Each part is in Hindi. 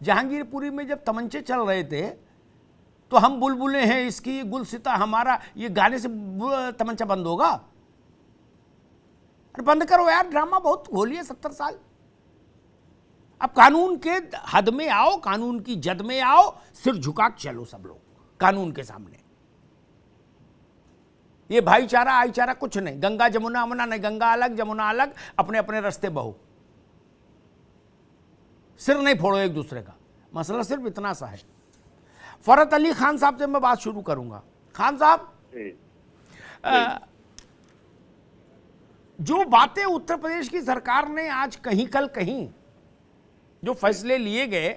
जहांगीरपुरी में जब तमंचे चल रहे थे तो हम बुलबुलें हैं इसकी, गुलसिता हमारा, ये गाने से तमंचा बंद होगा? अरे बंद करो यार, ड्रामा बहुत घोली है 70 साल। अब कानून के हद में आओ, कानून की जद में आओ, सिर झुका के चलो सब लोग कानून के सामने। ये भाईचारा आईचारा कुछ नहीं, गंगा जमुना अमना नहीं, गंगा अलग जमुना अलग, अपने अपने रास्ते बहो, सिर नहीं फोड़ो एक दूसरे का। मसला सिर्फ इतना सा है। फरहत अली खान साहब से मैं बात शुरू करूंगा। खान साहब, जो बातें उत्तर प्रदेश की सरकार ने आज कहीं कल कहीं जो फैसले लिए गए,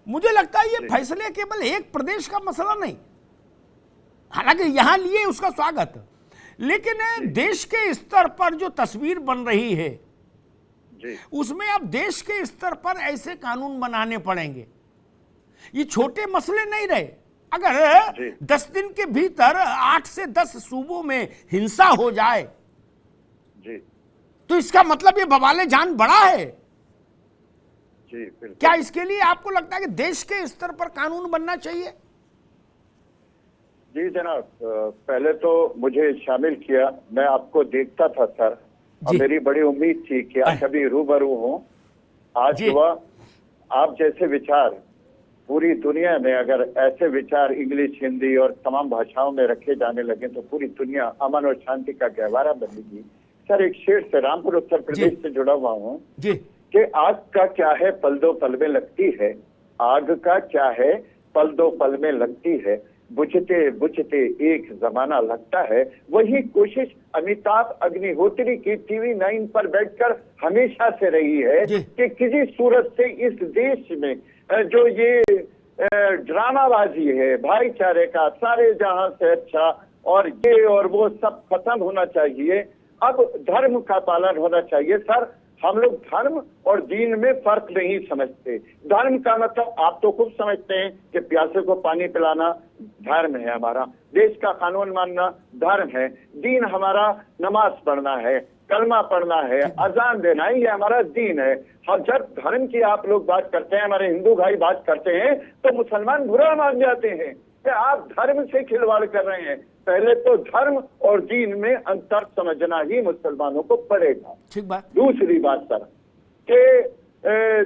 मुझे लगता है ये फैसले केवल एक प्रदेश का मसला नहीं, हालांकि यहां लिए उसका स्वागत, लेकिन देश के स्तर पर जो तस्वीर बन रही है उसमें अब देश के स्तर पर ऐसे कानून बनाने पड़ेंगे। ये छोटे मसले नहीं रहे। अगर 10 दिन के भीतर 8 से 10 सूबों में हिंसा हो जाए तो इसका मतलब ये बवाले जान बड़ा है। क्या इसके लिए आपको लगता है कि देश के स्तर पर कानून बनना चाहिए? जी जनाब, पहले तो मुझे शामिल किया, मैं आपको देखता था सर, और मेरी बड़ी उम्मीद थी कि आज कभी रूबरू हूं। आज हुआ। आप जैसे विचार पूरी दुनिया में, अगर ऐसे विचार इंग्लिश, हिंदी और तमाम भाषाओं में रखे जाने लगे तो पूरी दुनिया अमन और शांति का गहवारा बनेगी। सर, एक शेर से, रामपुर उत्तर प्रदेश से जुड़ा हुआ हूँ कि आग का क्या है पल दो पल में लगती है, आग का क्या है पल दो पल में लगती है, बुझते बुझते एक जमाना लगता है। वही कोशिश अमिताभ अग्निहोत्री की टीवी 9 पर बैठकर हमेशा से रही है कि किसी सूरत से इस देश में जो ये ड्रामाबाजी है भाईचारे का, सारे जहां से अच्छा और ये और वो सब खत्म होना चाहिए। अब धर्म का पालन होना चाहिए। सर, हम लोग धर्म और दीन में फर्क नहीं समझते। धर्म का मतलब आप तो खूब समझते हैं कि प्यासे को पानी पिलाना धर्म है हमारा, देश का कानून मानना धर्म है, दीन हमारा नमाज पढ़ना है, कलमा पढ़ना है, अजान देना है, ये हमारा दीन है। और जब धर्म की आप लोग बात करते हैं, हमारे हिंदू भाई बात करते हैं, तो मुसलमान बुरा मान जाते हैं कि आप धर्म से खिलवाड़ कर रहे हैं। पहले तो धर्म और दीन में अंतर समझना ही मुसलमानों को पड़ेगा। ठीक बात। दूसरी बात सर, कि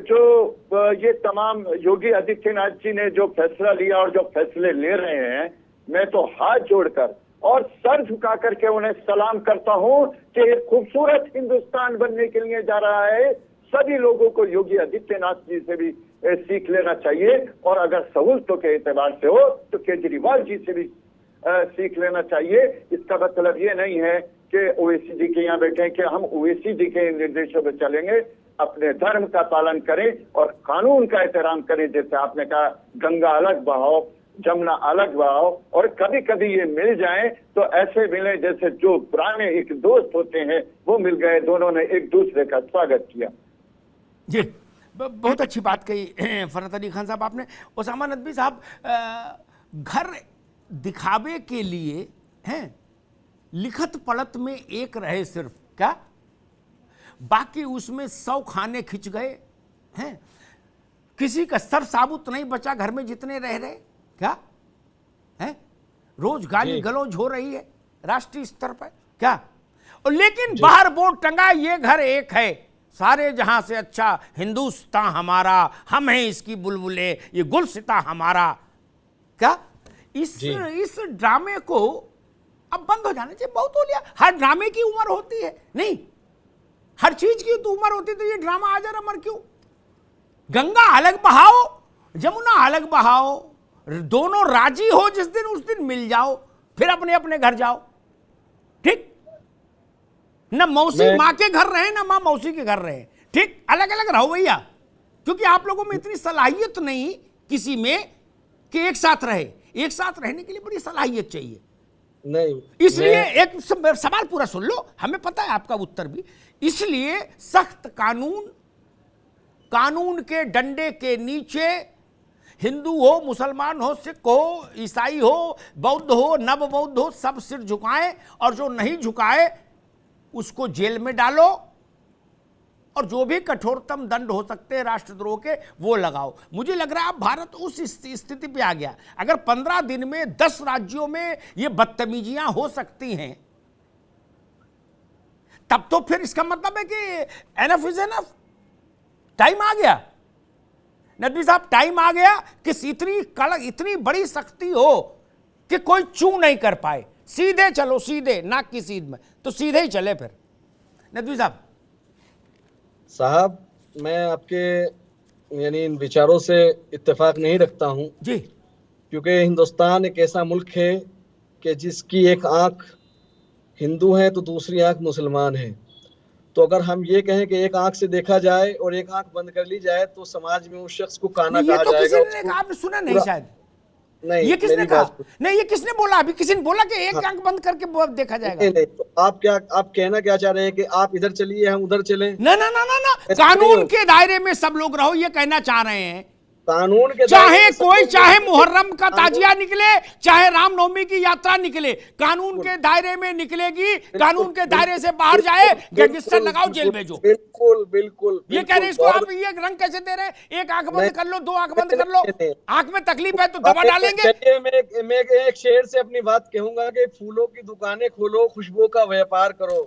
जो ये तमाम योगी आदित्यनाथ जी ने जो फैसला लिया और जो फैसले ले रहे हैं, मैं तो हाथ जोड़कर और सर झुका करके उन्हें सलाम करता हूं कि एक खूबसूरत हिंदुस्तान बनने के लिए जा रहा है। सभी लोगों को योगी आदित्यनाथ जी से भी सीख लेना चाहिए, और अगर सहूलतों के एतबार से हो तो केजरीवाल जी से भी सीख लेना चाहिए। इसका मतलब ये नहीं है कि ओवैसी जी के यहाँ बैठे कि हम ओवैसी जी के निर्देशों पर चलेंगे। अपने धर्म का पालन करें और कानून का एहतराम करें। जैसे आपने कहा, गंगा अलग बहाओ, जमुना अलग बहाओ, और कभी कभी ये मिल जाएं तो ऐसे मिले जैसे जो पुराने एक दोस्त होते हैं वो मिल गए, दोनों ने एक दूसरे का स्वागत किया। जी, बहुत अच्छी बात कही फरहत अली खान साहब आपने। उसामा नदवी साहब, घर दिखावे के लिए हैं, लिखत पढ़त में एक रहे सिर्फ, क्या बाकी उसमें 100 खाने खिंच गए हैं, किसी का सर साबुत नहीं बचा घर में जितने रह रहे, क्या है, रोज गाली गलौज हो रही है राष्ट्रीय स्तर पर, क्या। और लेकिन बाहर बोर्ड टंगा, ये घर एक है, सारे जहां से अच्छा हिंदुस्तान हमारा, हम हैं इसकी बुलबुले, ये गुलसिता हमारा, क्या। इस ड्रामे को अब बंद हो जाना चाहिए। बहुत हो लिया, हर ड्रामे की उम्र होती है, नहीं हर चीज की तो उम्र होती, तो ये ड्रामा आजर अमर क्यों? गंगा अलग बहाओ, जमुना अलग बहाओ, दोनों राजी हो जिस दिन उस दिन मिल जाओ, फिर अपने अपने घर जाओ। ठीक, न मौसी माँ के घर रहे, ना माँ मौसी के घर रहे, ठीक, अलग अलग रहो भैया, क्योंकि आप लोगों में इतनी सलाहियत नहीं किसी में कि एक साथ रहे। एक साथ रहने के लिए बड़ी सलाहियत चाहिए। नहीं, इसलिए एक सवाल पूरा सुन लो, हमें पता है आपका उत्तर भी। इसलिए सख्त कानून, कानून के डंडे के नीचे हिंदू हो, मुसलमान हो, सिख हो, ईसाई हो, बौद्ध हो, नव बौद्ध हो, सब सिर झुकाएं, और जो नहीं झुकाए उसको जेल में डालो, और जो भी कठोरतम दंड हो सकते हैं राष्ट्रद्रोह के वो लगाओ। मुझे लग रहा है अब भारत उस स्थिति पे आ गया। अगर 15 दिन में 10 राज्यों में ये बदतमीजियां हो सकती हैं, तब तो फिर इसका मतलब है कि एनफ इज एनफ, टाइम आ गया। नदवी साहब, टाइम आ गया कि इतनी कड़क, इतनी बड़ी सख्ती हो कि कोई चू नहीं कर पाए। सीधे चलो, सीधे नाक की सीध में, तो सीधे ही चले फिर। नदवी साहब, मैं आपके यानी इन विचारों से इत्तेफाक नहीं रखता हूं जी, क्योंकि हिंदुस्तान एक ऐसा मुल्क है कि जिसकी एक आंख हिंदू है तो दूसरी आंख मुसलमान है। तो अगर हम ये कहें कि एक आंख से देखा जाए और एक आंख बंद कर ली जाए तो समाज में उस शख्स को काना ये कहा तो जाएगा। किसी ने कहा, आपने सुना नहीं शायद? नहीं, ये किसने मेरी कहा? बात नहीं, ये किसने बोला? अभी किसी ने बोला कि एक आंख बंद करके देखा जाएगा? नहीं, तो आप कहना क्या चाह रहे हैं कि आप इधर चलिए हम उधर चलें? ना ना ना ना ना, कानून के दायरे में सब लोग रहो, ये कहना चाह रहे हैं। कानून के चाहे कोई, चाहे मुहर्रम का ताजिया निकले, चाहे रामनवमी की यात्रा निकले, कानून के दायरे में निकलेगी। कानून के दायरे से बाहर जाए, गैंगस्टर लगाओ, जेल भेजो। बिल्कुल बिल्कुल। ये कह रहे हैं, इसको आप ये रंग कैसे दे रहे हैं? एक आंख बंद कर लो, 2 आंख बंद कर लो, आंख में तकलीफ है तो दवा डालेंगे। चलिए, मैं एक शेर से अपनी बात कहूंगा कि फूलों की दुकानें खोलो, खुशबू का व्यापार करो।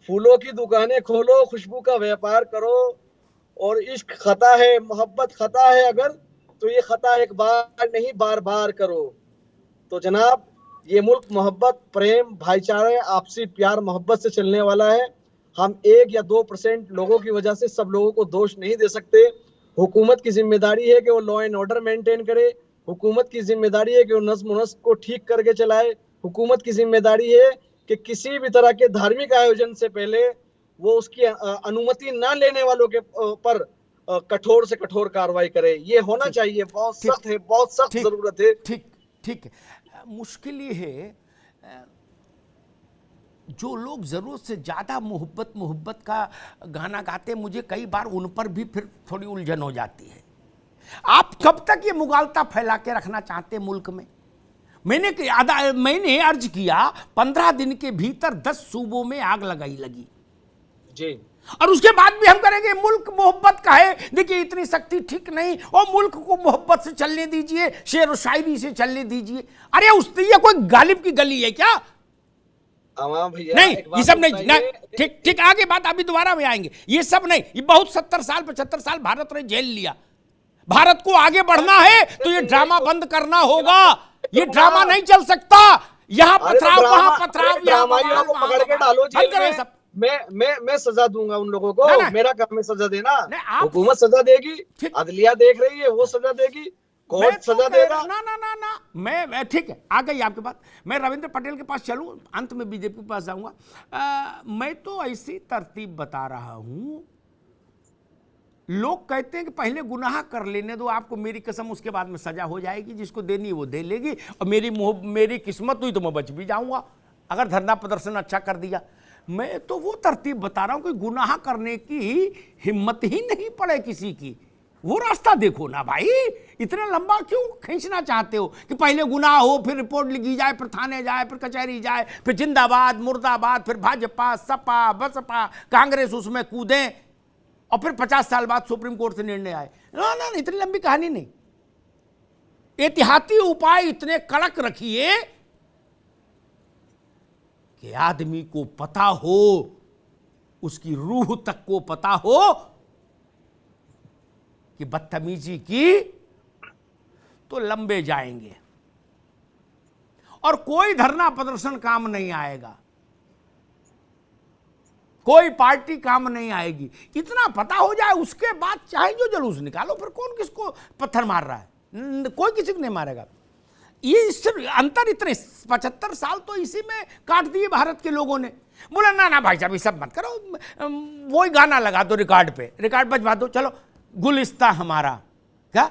फूलों की दुकानें खोलो, खुशबू का व्यापार करो। और इश्क खता है, मोहब्बत खता है अगर, तो ये खता एक बार नहीं बार बार करो। तो जनाब, ये मुल्क मोहब्बत, प्रेम, भाईचारे, आपसी प्यार मोहब्बत से चलने वाला है। हम 1 या 2% लोगों की वजह से सब लोगों को दोष नहीं दे सकते। हुकूमत की जिम्मेदारी है कि वो लॉ एंड ऑर्डर मेंटेन करे। हुकूमत की जिम्मेदारी है कि वो नज्म नस्क को ठीक करके चलाए। हुकूमत की जिम्मेदारी है कि किसी भी तरह के धार्मिक आयोजन से पहले वो उसकी अनुमति ना लेने वालों के पर कठोर से कठोर कार्रवाई करे। ये होना चाहिए, बहुत सख्त है, बहुत सख्त जरूरत है। ठीक ठीक है। मुश्किल ये है, जो लोग जरूरत से ज्यादा मोहब्बत का गाना गाते, मुझे कई बार उन पर भी फिर थोड़ी उलझन हो जाती है। आप कब तक ये मुगालता फैला के रखना चाहते मुल्क में? मैंने अर्ज किया 15 दिन के भीतर 10 सूबों में आग लगी जी, और उसके बाद भी हम करेंगे मुल्क मोहब्बत का है। देखिए, इतनी सख्ती ठीक नहीं, और मुल्क को मोहब्बत से चलने दीजिए, शेर व शायरी से चलने दीजिए। अरे ये कोई गालिब की गली है क्या? भैया नहीं, ये सब नहीं। ठीक ठीक, आगे बात अभी दोबारा में आएंगे। ये सब नहीं, ये बहुत 70 साल 75 साल भारत ने झेल लिया। भारत को आगे बढ़ना है तो ये ड्रामा बंद करना होगा। ये ड्रामा नहीं चल सकता। यहाँ पथराव, वहां पथराव, यहाँ पकड़ के डालो जेल में। सब मैं सजा दूंगा उन लोगों को। मेरा काम है सजा देना। हुकूमत सजा देगी, अदलिया देख रही है, वो सजा देगी, कोर्ट सजा देगा। ना ना ना ना, मैं ठीक है, आ गई आपकी बात। मैं रविंद्र पटेल के पास चलूं, अंत में बीजेपी के पास जाऊंगा। मैं तो ऐसी तरतीब बता रहा हूं। लोग कहते हैं कि पहले गुनाह कर लेने दो, आपको मेरी कसम, उसके बाद में सजा हो जाएगी, जिसको देनी है वो दे लेगी, और मेरी किस्मत हुई तो मैं बच भी जाऊंगा अगर धरना प्रदर्शन अच्छा कर दिया। मैं तो वो तरतीब बता रहा हूं कि गुनाह करने की हिम्मत ही नहीं पड़े किसी की। वो रास्ता देखो ना भाई, इतना लंबा क्यों खींचना चाहते हो कि पहले गुनाह हो, फिर रिपोर्ट लिखी जाए, फिर थाने जाए, फिर कचहरी जाए, फिर जिंदाबाद मुर्दाबाद, फिर भाजपा, सपा, बसपा, कांग्रेस उसमें कूदें, और फिर 50 साल बाद सुप्रीम कोर्ट से निर्णय आए। ना ना, इतनी लंबी कहानी नहीं। एहतियाती उपाय इतने कड़क रखिए कि आदमी को पता हो, उसकी रूह तक को पता हो कि बदतमीजी की तो लंबे जाएंगे, और कोई धरना प्रदर्शन काम नहीं आएगा, कोई पार्टी काम नहीं आएगी। इतना पता हो जाए, उसके बाद चाहे जो जुलूस निकालो, फिर कौन किसको पत्थर मार रहा है? कोई किसी को नहीं मारेगा। ये सिर्फ अंतर इतने 75 साल तो इसी में काट दिए भारत के लोगों ने। बोला ना ना भाई साहब, ये सब मत करो, वही गाना लगा दो रिकॉर्ड पे, रिकॉर्ड बजवा दो, चलो गुलिस्ता हमारा, क्या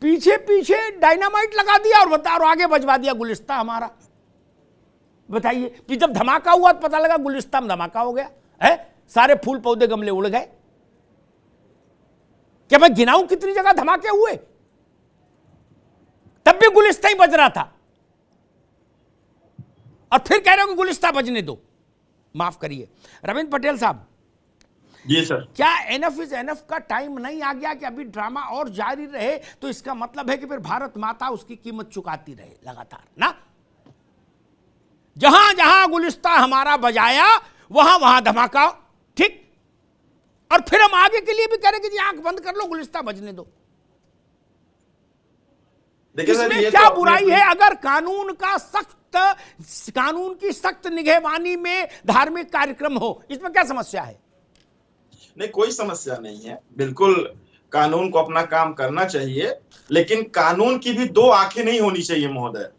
पीछे पीछे डायनामाइट लगा दिया और बता, और आगे बजवा दिया गुलिस्ता हमारा। बताइए कि जब धमाका हुआ तो पता लगा गुलिस्ता में धमाका हो गया है, सारे फूल पौधे गमले उड़ गए। क्या मैं गिनाऊं कितनी जगह धमाके हुए? तब भी गुलिस्ता ही बज रहा था, और फिर कह रहे हो कि गुलिस्ता बजने दो। माफ करिए रविंद्र पटेल साहब, जी सर। क्या एनफ इज एनफ का टाइम नहीं आ गया कि अभी ड्रामा और जारी रहे? तो इसका मतलब है कि फिर भारत माता उसकी कीमत चुकाती रहे लगातार ना। जहां जहां गुलिस्ता हमारा बजाया वहां वहां धमाका, ठीक। और फिर हम आगे के लिए भी करें कि जी आंख बंद कर लो, गुलिस्ता बजने दो। इसमें क्या बुराई है अगर कानून की सख्त निगहबानी में धार्मिक कार्यक्रम हो? इसमें क्या समस्या है? नहीं, कोई समस्या नहीं है, बिल्कुल कानून को अपना काम करना चाहिए, लेकिन कानून की भी दो आंखें नहीं होनी चाहिए महोदय।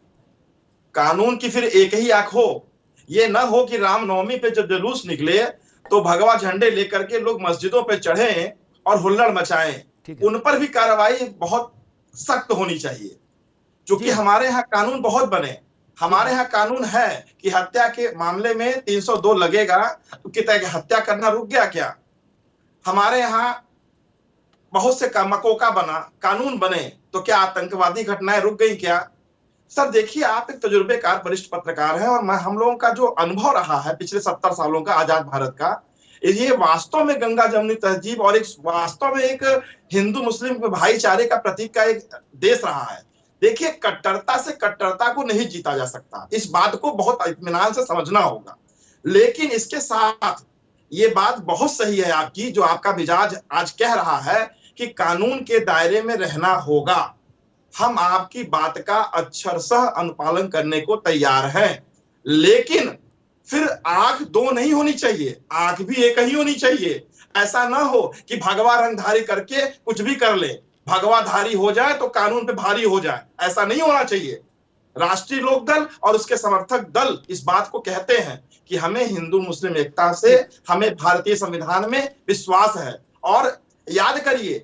कानून की फिर एक ही आंख हो। ये ना हो कि रामनवमी पे जब जुलूस निकले तो भगवा झंडे लेकर के लोग मस्जिदों पे चढ़े और हुल्लड़ मचाएं। उन पर भी कार्रवाई बहुत सख्त होनी चाहिए, क्योंकि हमारे यहाँ कानून बहुत बने। हमारे यहाँ कानून है कि हत्या के मामले में 302 लगेगा तो कितना हत्या करना रुक गया क्या? हमारे यहाँ बहुत से मकोका बना, कानून बने तो क्या आतंकवादी घटनाएं रुक गई क्या? सर देखिए, आप एक तजुर्बेकार वरिष्ठ पत्रकार हैं, और हम लोगों का जो अनुभव रहा है पिछले 70 सालों का आजाद भारत का, ये वास्तव में गंगा जमुनी तहजीब और एक वास्तव में एक हिंदू मुस्लिम भाईचारे का प्रतीक का एक देश रहा है। देखिए, कट्टरता से कट्टरता को नहीं जीता जा सकता, इस बात को बहुत इत्मीनान से समझना होगा। लेकिन इसके साथ ये बात बहुत सही है आपकी, जो आपका मिजाज आज कह रहा है कि कानून के दायरे में रहना होगा। हम आपकी बात का अक्षरशः अनुपालन करने को तैयार हैं, लेकिन फिर आंख दो नहीं होनी चाहिए, आंख भी एक ही होनी चाहिए। ऐसा ना हो कि भगवा रंगधारी करके कुछ भी कर ले, भगवाधारी हो जाए तो कानून पे भारी हो जाए, ऐसा नहीं होना चाहिए। राष्ट्रीय लोकदल और उसके समर्थक दल इस बात को कहते हैं कि हमें हिंदू मुस्लिम एकता से, हमें भारतीय संविधान में विश्वास है। और याद करिए,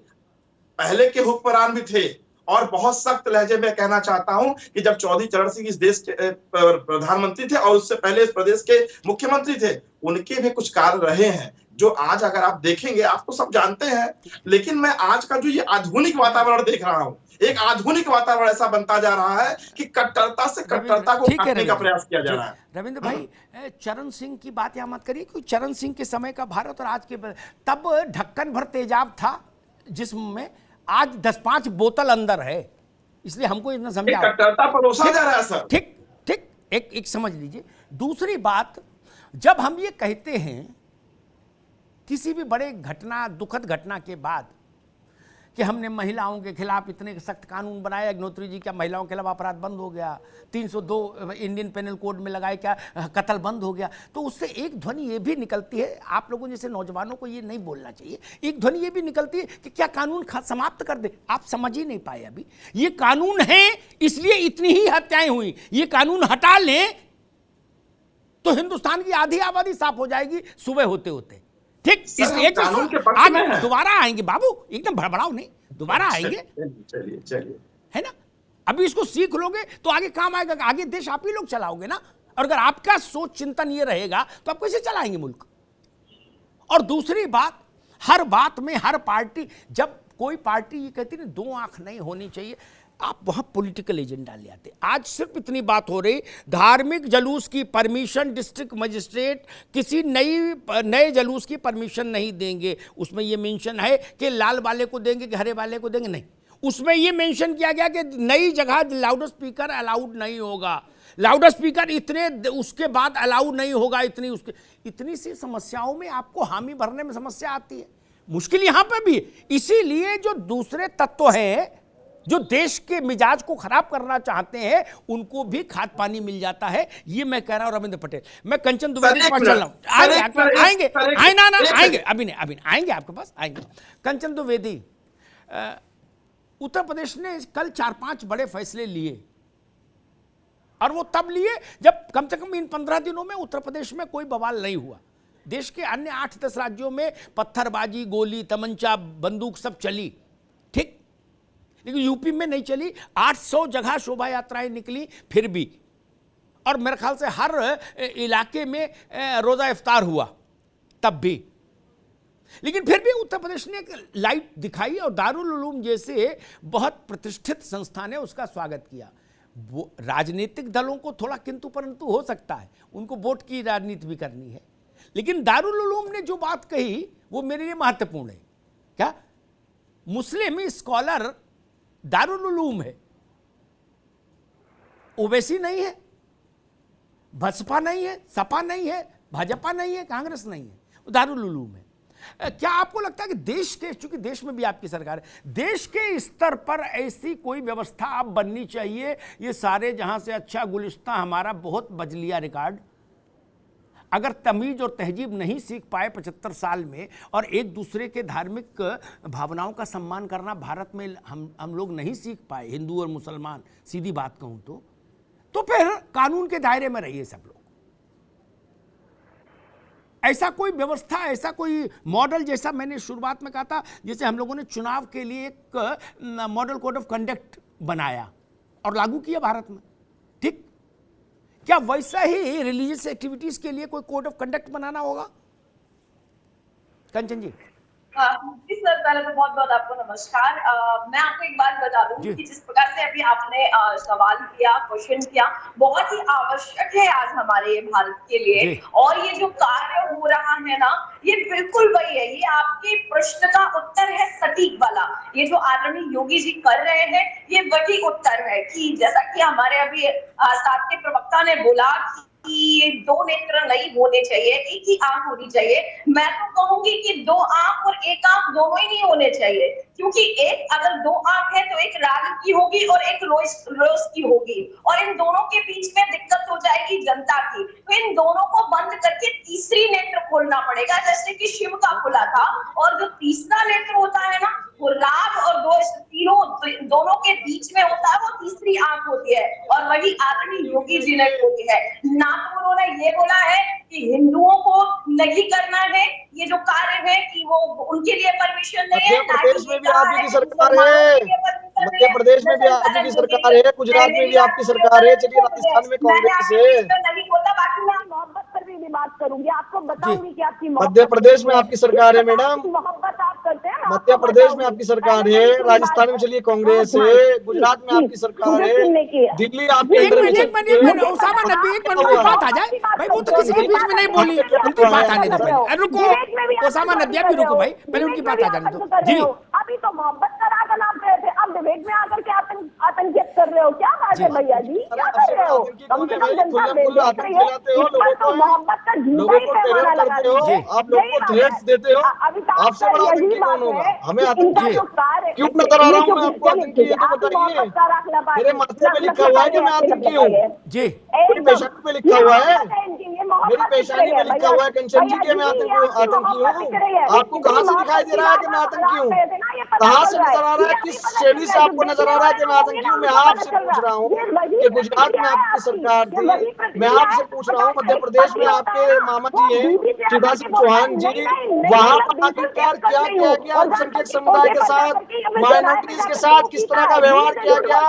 पहले के हुक्मरान भी थे, और बहुत सख्त लहजे में कहना चाहता हूं कि जब चौधरी चरण सिंह इस देश के प्रधानमंत्री थे और उससे पहले इस प्रदेश के मुख्यमंत्री थे, उनके भी कुछ कार्य रहे हैं जो आज अगर आप देखेंगे आप तो सब जानते हैं। लेकिन मैं आज का जो ये आधुनिक वातावरण देख रहा हूं, एक आधुनिक वातावरण ऐसा बनता जा रहा है कि कट्टरता से कट्टरता को काटने का प्रयास किया जा रहा है। रविंद्र भाई, चरण सिंह की बात यहाँ मत करिए, क्योंकि चरण सिंह के समय का भारत और आज के, तब ढक्कन भर तेजाब था जिस्म में, आज 10-5 बोतल अंदर है, इसलिए हमको इतना समझा कट्टरता परोसा जा रहा है सर। ठीक ठीक, एक समझ लीजिए। दूसरी बात, जब हम ये कहते हैं किसी भी बड़े घटना, दुखद घटना के बाद कि हमने महिलाओं के खिलाफ इतने सख्त कानून बनाए, अग्निहोत्री जी, क्या महिलाओं के खिलाफ अपराध बंद हो गया? 302 इंडियन पेनल कोड में लगाए, क्या कत्ल बंद हो गया? तो उससे एक ध्वनि ये भी निकलती है, आप लोगों जैसे नौजवानों को ये नहीं बोलना चाहिए, एक ध्वनि ये भी निकलती है कि क्या कानून समाप्त कर दे? आप समझ ही नहीं पाए अभी। ये कानून है इसलिए इतनी ही हत्याएं हुई, ये कानून हटा लें तो हिंदुस्तान की आधी आबादी साफ हो जाएगी सुबह होते होते। ठीक, इसलिए आगे दोबारा आएंगे बाबू, एकदम भड़बड़ाओ नहीं, दोबारा आएंगे। चलिए, है ना? अभी इसको सीख लोगे तो आगे काम आएगा, आगे देश आप ही लोग चलाओगे ना। और अगर आपका सोच चिंतन ये रहेगा तो आप कैसे चलाएंगे मुल्क? और दूसरी बात, हर बात में हर पार्टी, जब कोई पार्टी ये कहती है दो आंख नहीं होनी चाहिए, आप वहां पॉलिटिकल एजेंडा ले आते। आज सिर्फ इतनी बात हो रही, धार्मिक जुलूस की परमिशन डिस्ट्रिक्ट मजिस्ट्रेट किसी नए जुलूस की परमिशन नहीं देंगे। उसमें यह मेंशन है कि लाल वाले को देंगे कि हरे वाले को देंगे, नहीं। उसमें यह मेंशन किया गया कि नई जगह लाउड स्पीकर अलाउड नहीं होगा, लाउड स्पीकर इतने उसके बाद अलाउड नहीं होगा। इतनी सी समस्याओं में आपको हामी भरने में समस्या आती है, मुश्किल यहां पर भी। इसीलिए जो दूसरे तत्व हैं जो देश के मिजाज को खराब करना चाहते हैं, उनको भी खाद पानी मिल जाता है। ये मैं कह रहा हूं रविंद्र पटेल। मैं कंचन द्विवेदी के पास चल रहा हूं, आएंगे अभी नहीं आएंगे आपके पास, आएंगे। कंचन द्विवेदी, उत्तर प्रदेश ने कल 4-5 बड़े फैसले लिए, और वो तब लिए जब कम से कम इन 15 दिनों में उत्तर प्रदेश में कोई बवाल नहीं हुआ। देश के अन्य 8-10 राज्यों में पत्थरबाजी, गोली, तमंचा, बंदूक सब चली, ठीक, लेकिन यूपी में नहीं चली। 800 जगह शोभा यात्राएं निकली फिर भी, और मेरे ख्याल से हर इलाके में रोजा इफ्तार हुआ तब भी। लेकिन फिर भी उत्तर प्रदेश ने एक लाइट दिखाई, और दारुल उलूम जैसे बहुत प्रतिष्ठित संस्था ने उसका स्वागत किया। वो राजनीतिक दलों को थोड़ा किंतु परंतु हो सकता है, उनको वोट की राजनीति भी करनी है, लेकिन दारुल उलूम ने जो बात कही वो मेरे लिए महत्वपूर्ण है। क्या मुस्लिम स्कॉलर दारुल उलूम है, ओवैसी नहीं है, बसपा नहीं है, सपा नहीं है, भाजपा नहीं है, कांग्रेस नहीं है, वो दारुल उलूम है। क्या आपको लगता है कि देश के, चूंकि देश में भी आपकी सरकार है, देश के स्तर पर ऐसी कोई व्यवस्था अब बननी चाहिए, ये सारे जहां से अच्छा गुलिस्तां हमारा बहुत बजलिया रिकॉर्ड, अगर तमीज और तहजीब नहीं सीख पाए 75 साल में, और एक दूसरे के धार्मिक भावनाओं का सम्मान करना भारत में हम लोग नहीं सीख पाए, हिंदू और मुसलमान, सीधी बात कहूं तो फिर कानून के दायरे में रहिए सब लोग। ऐसा कोई व्यवस्था, ऐसा कोई मॉडल, जैसा मैंने शुरुआत में कहा था, जैसे हम लोगों ने चुनाव के लिए एक मॉडल कोड ऑफ कंडक्ट बनाया और लागू किया भारत में, ठीक, क्या वैसा ही रिलीजियस एक्टिविटीज के लिए कोई कोड ऑफ कंडक्ट बनाना होगा? कंचन जी। जी सर, पहले तो बहुत बहुत आपको नमस्कार। मैं आपको एक बात बता दूं कि जिस प्रकार से अभी आपने सवाल किया, क्वेश्चन किया, बहुत ही आवश्यक है आज हमारे भारत के लिए। और ये जो कार्य हो रहा है ना, ये बिल्कुल वही है, ये आपके प्रश्न का उत्तर है सटीक वाला। ये जो आदरणीय योगी जी कर रहे हैं, ये वही उत्तर है कि जैसा कि हमारे अभी साथ के प्रवक्ता ने बोला कि दो नेत्र नहीं होने चाहिए, एक ही आंख होनी चाहिए। मैं तो कहूंगी कि दो आंख और एक आंख दोनों ही नहीं होने चाहिए, क्योंकि एक अगर दो आंख है तो एक राग की होगी और एक रोज की होगी, और इन दोनों के बीच में दिक्कत हो जाएगी जनता की। तो इन दोनों को बंद करके तीसरी नेत्र खोलना पड़ेगा, जैसे कि शिव का खुला था। और जो तीसरा नेत्र होता है ना, वो राग और तीनों दोनों के बीच में होता है, वो तीसरी आंख होती है, और वही आदरणीय योगी जी ने खोली है। ना तो उन्होंने ये बोला है कि हिंदुओं को नहीं करना है ये जो कार्य है, कि वो उनके लिए परमिशन नहीं है। मध्य प्रदेश में भी आप ही की सरकार है, मध्य प्रदेश में भी आप ही की सरकार है, गुजरात में भी आपकी सरकार है, चलिए राजस्थान में कांग्रेस है। नहीं बोला, बाकी मैं मोहब्बत पर भी बात करूंगी, आपको बताऊंगी कि आपकी मध्य प्रदेश में आपकी सरकार है मैडम, मोहब्बत आप करते हैं, मध्य प्रदेश में आपकी सरकार है, राजस्थान में चलिए कांग्रेस है, गुजरात में आपकी सरकार है, दिल्ली आपके अंदर में चलती है। उसामा नबी, एक मिनट में बात आ जाए भाई, वो तो किसी के बीच में नहीं बोली, उनकी बात आने दो पहले। रुको उसामा नबी, आप भी रुको भाई, पहले उनकी बात आ जाने दो जी। अभी तो मोहब्बत का राग नाम रहे थे, अब डिबेट में आकर के आतंकित कर रहे हो, क्या बात है भैया जी, क्या कर रहे हो? कम से कम जनता देख रही है, तो मोहब्बत का झूठा ही पैमाना लगा रहे हो, आप लोगों को थ्रेट्स देते हो। आपसे बड़ा आतंकी कौन होगा? हमें आतंकी क्यों नजर आ रहा हूँ मैं आपको आतंकी? ये तो बताइए, मेरे माथे पे लिखा हुआ है कि मैं आतंकी हूँ जी, मेरी पेशानी पे लिखा हुआ है, मेरी पेशानी पे लिखा हुआ है कंचन जी के मैं आतंकी हूँ। आपको कहाँ से दिखाई दे रहा है कि मैं आतंकी हूँ? कहाँ से नजर आ रहा है, किस श्रेणी से आपको नजर आ रहा है कि मैं आतंकी हूँ? मैं आपसे पूछ रहा हूँ कि गुजरात में आपकी सरकार थी, मैं आपसे पूछ रहा हूँ मध्य प्रदेश में आपके मामा जी हैं शिवराज सिंह चौहान जी, वहाँ पर आखिरकार क्या किया गया अल्पसंख्यक समुदाय के साथ, माइनॉरिटीज के साथ किस तरह का व्यवहार किया गया?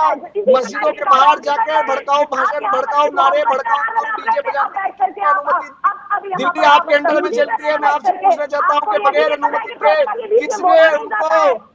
मस्जिदों के बाहर जाकर भड़काऊ भाषण, भड़काऊ नारे, भड़काऊ डीजे बजाने की अनुमति दिल्ली आपके अंडर में चलती है। मैं आपसे पूछना चाहता हूँ कि बगैर अनुमति के किसने उनको